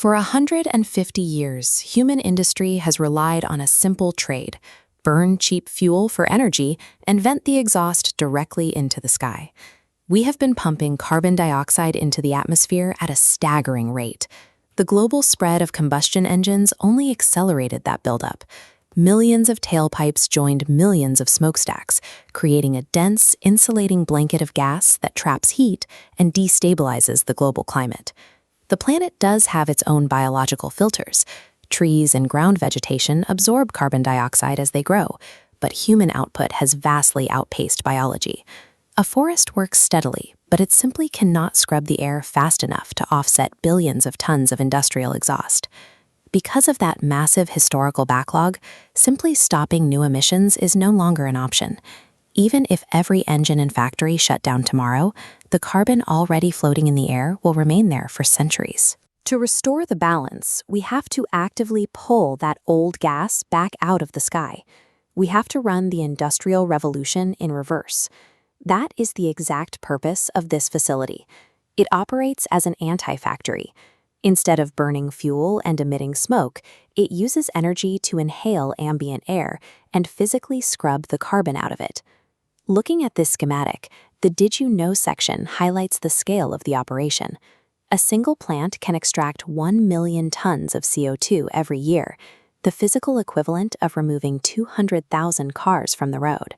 For 150 years, human industry has relied on a simple trade: burn cheap fuel for energy and vent the exhaust directly into the sky. We have been pumping carbon dioxide into the atmosphere at a staggering rate. The global spread of combustion engines only accelerated that buildup. Millions of tailpipes joined millions of smokestacks, creating a dense, insulating blanket of gas that traps heat and destabilizes the global climate. The planet does have its own biological filters. Trees and ground vegetation absorb carbon dioxide as they grow, but human output has vastly outpaced biology. A forest works steadily, but it simply cannot scrub the air fast enough to offset billions of tons of industrial exhaust. Because of that massive historical backlog, simply stopping new emissions is no longer an option. Even if every engine and factory shut down tomorrow, the carbon already floating in the air will remain there for centuries. To restore the balance, we have to actively pull that old gas back out of the sky. We have to run the Industrial Revolution in reverse. That is the exact purpose of this facility. It operates as an anti-factory. Instead of burning fuel and emitting smoke, it uses energy to inhale ambient air and physically scrub the carbon out of it. Looking at this schematic, the Did You Know section highlights the scale of the operation. A single plant can extract 1 million tons of CO2 every year, the physical equivalent of removing 200,000 cars from the road.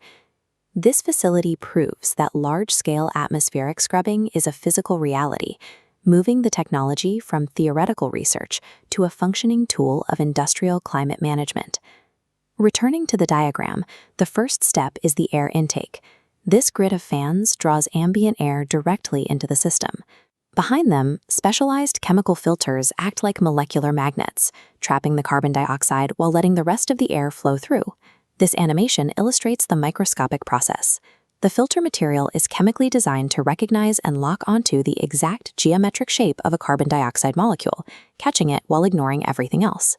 This facility proves that large-scale atmospheric scrubbing is a physical reality, moving the technology from theoretical research to a functioning tool of industrial climate management. Returning to the diagram, the first step is the air intake. This grid of fans draws ambient air directly into the system. Behind them, specialized chemical filters act like molecular magnets, trapping the carbon dioxide while letting the rest of the air flow through. This animation illustrates the microscopic process. The filter material is chemically designed to recognize and lock onto the exact geometric shape of a carbon dioxide molecule, catching it while ignoring everything else.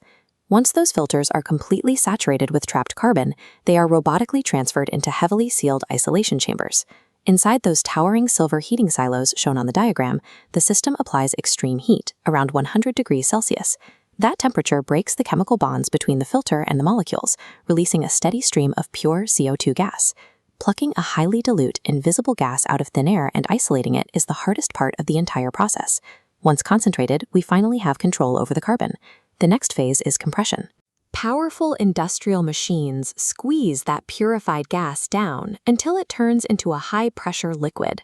Once those filters are completely saturated with trapped carbon, they are robotically transferred into heavily sealed isolation chambers. Inside those towering silver heating silos shown on the diagram, the system applies extreme heat, around 100 degrees Celsius. That temperature breaks the chemical bonds between the filter and the molecules, releasing a steady stream of pure CO2 gas. Plucking a highly dilute, invisible gas out of thin air and isolating it is the hardest part of the entire process. Once concentrated, we finally have control over the carbon. The next phase is compression. Powerful industrial machines squeeze that purified gas down until it turns into a high-pressure liquid.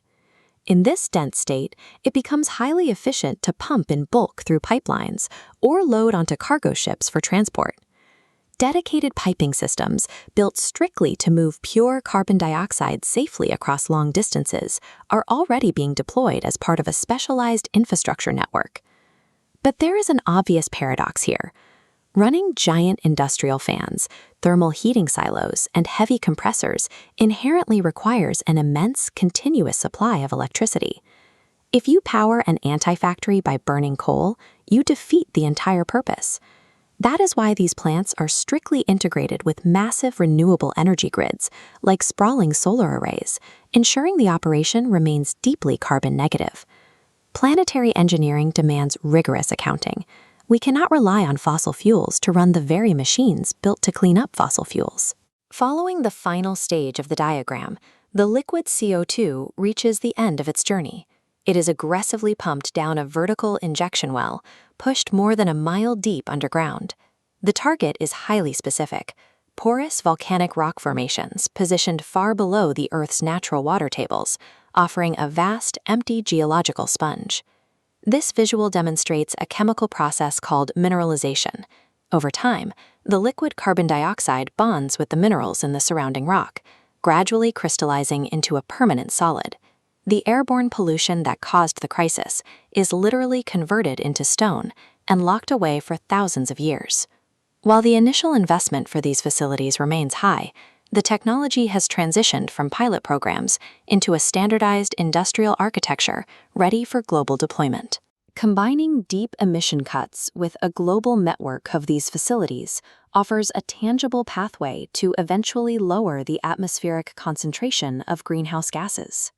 In this dense state, it becomes highly efficient to pump in bulk through pipelines or load onto cargo ships for transport. Dedicated piping systems, built strictly to move pure carbon dioxide safely across long distances, are already being deployed as part of a specialized infrastructure network. But there is an obvious paradox here. Running giant industrial fans, thermal heating silos, and heavy compressors inherently requires an immense, continuous supply of electricity. If you power an anti-factory by burning coal, you defeat the entire purpose. That is why these plants are strictly integrated with massive renewable energy grids, like sprawling solar arrays, ensuring the operation remains deeply carbon negative. Planetary engineering demands rigorous accounting. We cannot rely on fossil fuels to run the very machines built to clean up fossil fuels. Following the final stage of the diagram, the liquid CO2 reaches the end of its journey. It is aggressively pumped down a vertical injection well, pushed more than a mile deep underground. The target is highly specific: porous volcanic rock formations positioned far below the Earth's natural water tables, offering a vast, empty geological sponge. This visual demonstrates a chemical process called mineralization. Over time, the liquid carbon dioxide bonds with the minerals in the surrounding rock, gradually crystallizing into a permanent solid. The airborne pollution that caused the crisis is literally converted into stone and locked away for thousands of years. While the initial investment for these facilities remains high, the technology has transitioned from pilot programs into a standardized industrial architecture ready for global deployment. Combining deep emission cuts with a global network of these facilities offers a tangible pathway to eventually lower the atmospheric concentration of greenhouse gases.